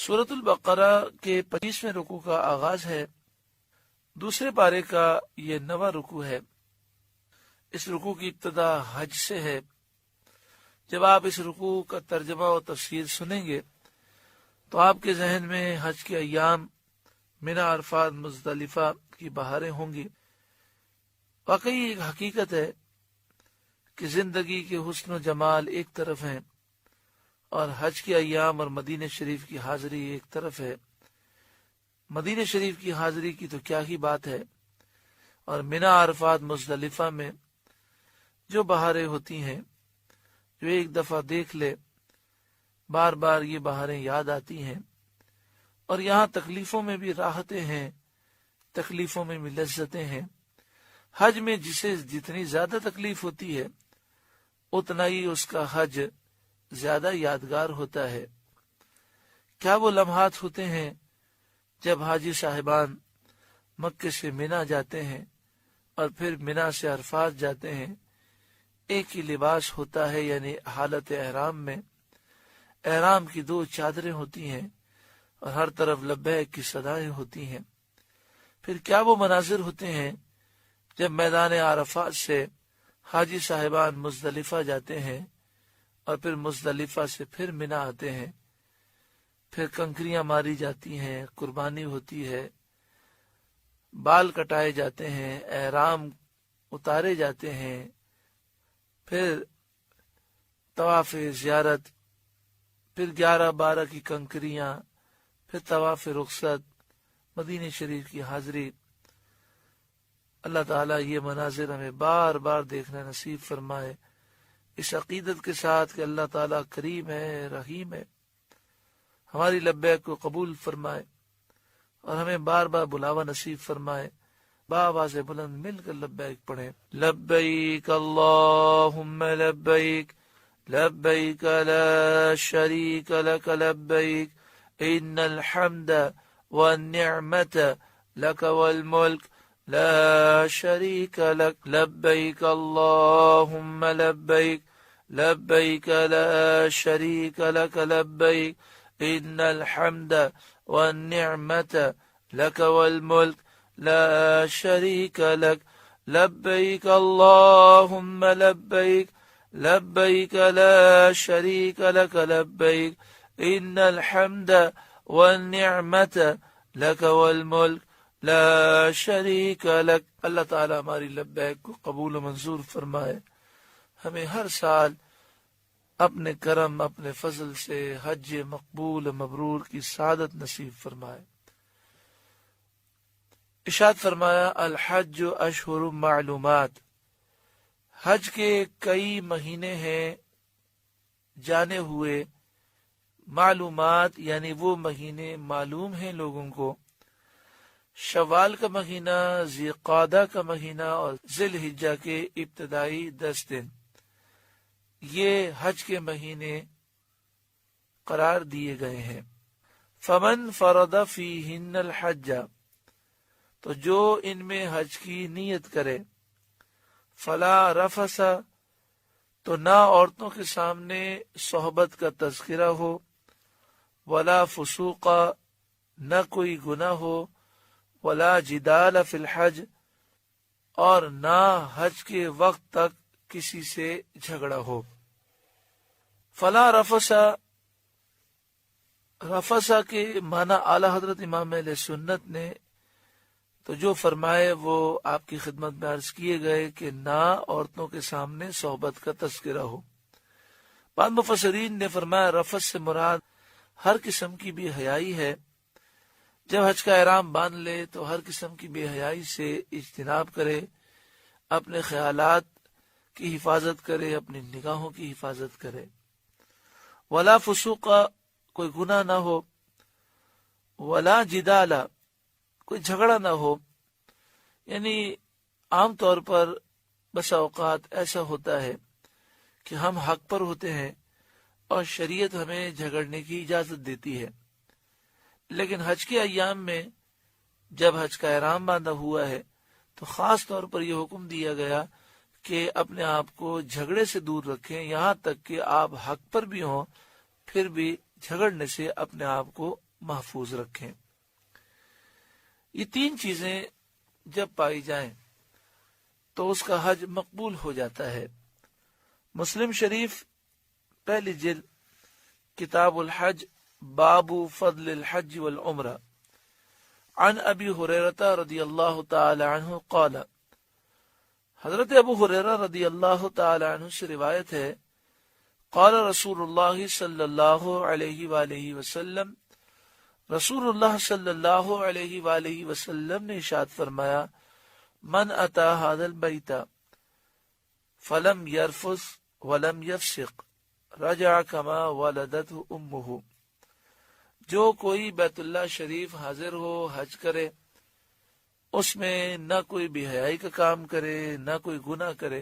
सूरत अल-बक़रा के 25वें रुकू का आगाज है। दूसरे पारे का ये 9वां रुकू है। इस रुकू की इब्तिदा हज से है। जब आप इस रुकू का तर्जमा और तफसीर सुनेंगे तो आपके जहन में हज के अय्याम, मिना, अरफात, मुज़दलिफा की बहारें होंगी। वाकई एक हकीकत है कि जिंदगी के हुस्न और जमाल एक तरफ हैं और हज के अय्याम और मदीने शरीफ की हाजिरी एक तरफ है। मदीने शरीफ की हाजिरी की तो क्या ही बात है, और मिना, अरफात, मुज़दलिफा में जो बहारें होती हैं, जो एक दफा देख ले बार बार ये बहारें याद आती हैं। और यहाँ तकलीफों में भी राहतें हैं, तकलीफों में भी लज्जतें हैं। हज में जिसे जितनी ज्यादा तकलीफ होती है उतना ही उसका हज ज्यादा यादगार होता है। क्या वो लम्हात होते हैं जब हाजी साहिबान मक्के से मिना जाते हैं और फिर मिना से अरफात जाते हैं। एक ही लिबास होता है, यानी हालत एहराम में एहराम की 2 चादरें होती हैं और हर तरफ लब्बैक की सदाएं होती हैं। फिर क्या वो मनाजिर होते हैं जब मैदान अरफात से हाजी साहिबान मुज़दलिफा जाते हैं और फिर मुज़दलिफा से फिर मिना आते हैं। फिर कंकरियां मारी जाती हैं, कुर्बानी होती है, बाल कटाए जाते हैं, एहराम उतारे जाते हैं, फिर तवाफ ज़ियारत, फिर 11-12 की कंकरियां, फिर तवाफ रुखसत, मदीने शरीफ की हाजिरी। अल्लाह ताला ये मनाजिर हमें बार बार देखना नसीब फरमाए, इस अकीदत के साथ कि अल्लाह ताला करीम है, रहीम है, हमारी लब्बैक को कबूल फरमाए और हमें बार बार बुलावा नसीब फरमाए। बावाज़ बुलंद मिलकर लब्बैक पढ़े। लब्बैक अल्लाहुम्मा लब्बैक, लब्बैक ला शरीक लक लब्बैक, इन्नल हम्द वन निअमत लक वल मुल्क ला शरीक लक। लब्बैक अल्लाहुम्मा लब्बैक, लब्बैक ला शरीक लक लब्बैक, इन्नल हम्द वन निअमत लक वल मुल्क ला शरीक लक। लब्बैक अल्लाहुम्मा लब्बैक, लब्बैक ला शरीक लक लब्बैक, इन्नल हम्द वन निअमत लक वल मुल्क ला शरीक लक। अल्लाह ताला हमारी लब्बैक को कबूल व मंजूर फरमाए। हमें हर साल अपने करम, अपने फजल से हज मकबूल मबरूर की सादत नसीब फरमाए। इरशाद फरमाया, अल हज अशहुर मालूमात, हज के कई महीने हैं जाने हुए। मालूमात यानी वो महीने मालूम हैं लोगों को। शवाल का महीना, ज़िक़ादा का महीना और ज़िलहिज्जा के इब्तिदाई 10 दिन, ये हज के महीने करार दिए गए हैं। फमन फरद फीहिन्नल हज्ज, तो जो इनमें हज की नीयत करे, फला रफसा, तो ना औरतों के सामने सोहबत का तज़किरा हो, वला फुसूका, न कोई गुनाह हो, वला जिदाल फिल हज, और ना हज के वक्त तक किसी से झगड़ा हो। फला रफसा, रफसा के माना आला हजरत इमाम अहले सुन्नत ने तो जो फरमाए वो आपकी खिदमत में अर्ज किए गए कि ना औरतों के सामने सोहबत का तज़किरा हो। बाद मुफस्सिरीन ने फरमाया रफस से मुराद हर किस्म की बेहयाई है। जब हज का एहराम बांध ले तो हर किस्म की बेहयाई से इज्तिनाब करे, अपने ख्यालात की हिफाजत करे, अपनी निगाहों की हिफाजत करे। वला फुसूका, कोई गुनाह ना हो, वला जिदाला, कोई झगड़ा ना हो। यानी आम तौर पर बसा औकात ऐसा होता है कि हम हक पर होते हैं और शरीयत हमें झगड़ने की इजाजत देती है, लेकिन हज के अय्याम में जब हज का एहराम बांधा हुआ है तो खास तौर पर यह हुक्म दिया गया कि अपने आप को झगड़े से दूर रखें, यहाँ तक कि आप हक पर भी हों फिर भी झगड़ने से अपने आप को محفوظ رکھیں۔ یہ تین چیزیں جب پائی جائیں تو اس کا حج مقبول ہو جاتا ہے۔ مسلم شریف پہلی جلد کتاب الحج باب فضل الحج والعمرہ عن ابی ہریرہ رضی اللہ تعالی عنہ قال، حضرت ابو ہریرہ رضی اللہ تعالی عنہ سے روایت ہے، قال رسول اللہ صلی اللہ علیہ وآلہ وسلم، رسول اللہ صلی اللہ علیہ وآلہ وسلم نے ارشاد فرمایا، من اتا هذا البیت فلم یرفث ولم یفسق رجع کما ولدته امہ، جو کوئی بیت اللہ شریف حاضر ہو، حج کرے، اس میں نہ کوئی بے حیائی کا کام کرے، نہ کوئی گناہ کرے،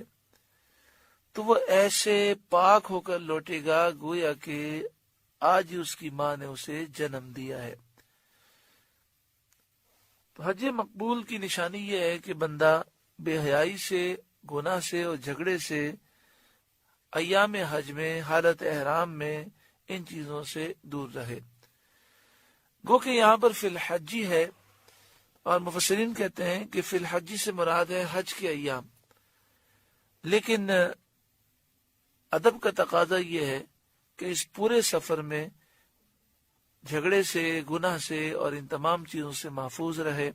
تو وہ ایسے پاک ہو کر لوٹے گا گویا کہ آج ہی اس کی ماں نے اسے جنم دیا ہے۔ تو حج مقبول کی نشانی یہ ہے کہ بندہ بے حیائی سے، گناہ سے اور جھگڑے سے ایام حج میں، حالت احرام میں ان چیزوں سے دور رہے۔ گو کہ یہاں پر فی الحجی ہے، اور مفسرین کہتے ہیں کہ فی الحجی سے مراد ہے حج کے ایام، لیکن ادب کا تقاضا یہ ہے کہ اس پورے سفر میں جھگڑے سے، گناہ سے اور ان تمام چیزوں سے محفوظ رہے،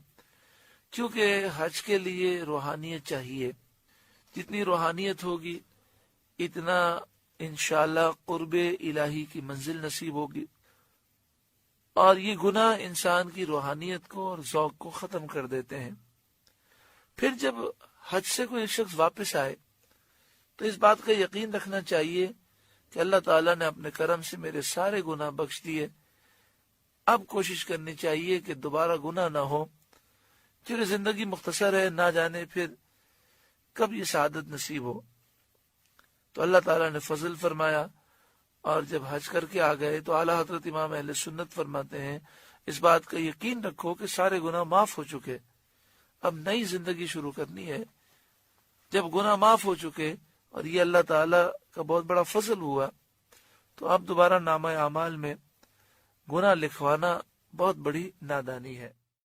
کیونکہ حج کے لیے روحانیت چاہیے۔ جتنی روحانیت ہوگی اتنا انشاءاللہ قرب الہی کی منزل نصیب ہوگی، اور یہ گناہ انسان کی روحانیت کو اور ذوق کو ختم کر دیتے ہیں۔ پھر جب حج سے کوئی شخص واپس آئے تو اس بات کا یقین رکھنا چاہیے کہ اللہ تعالیٰ نے اپنے کرم سے میرے سارے گناہ بخش دیے، اب کوشش کرنی چاہیے کہ دوبارہ گناہ نہ ہو، کیونکہ زندگی مختصر ہے، نہ جانے پھر کب یہ سعادت نصیب ہو۔ تو اللہ تعالیٰ نے فضل فرمایا، اور جب حج کر کے آ گئے تو اعلیٰ حضرت امام اہل سنت فرماتے ہیں، اس بات کا یقین رکھو کہ سارے گناہ معاف ہو چکے، اب نئی زندگی شروع کرنی ہے۔ جب گناہ معاف ہو چکے اور یہ اللہ تعالیٰ کا بہت بڑا فضل ہوا، تو اب دوبارہ نامہ اعمال میں گناہ لکھوانا بہت بڑی نادانی ہے۔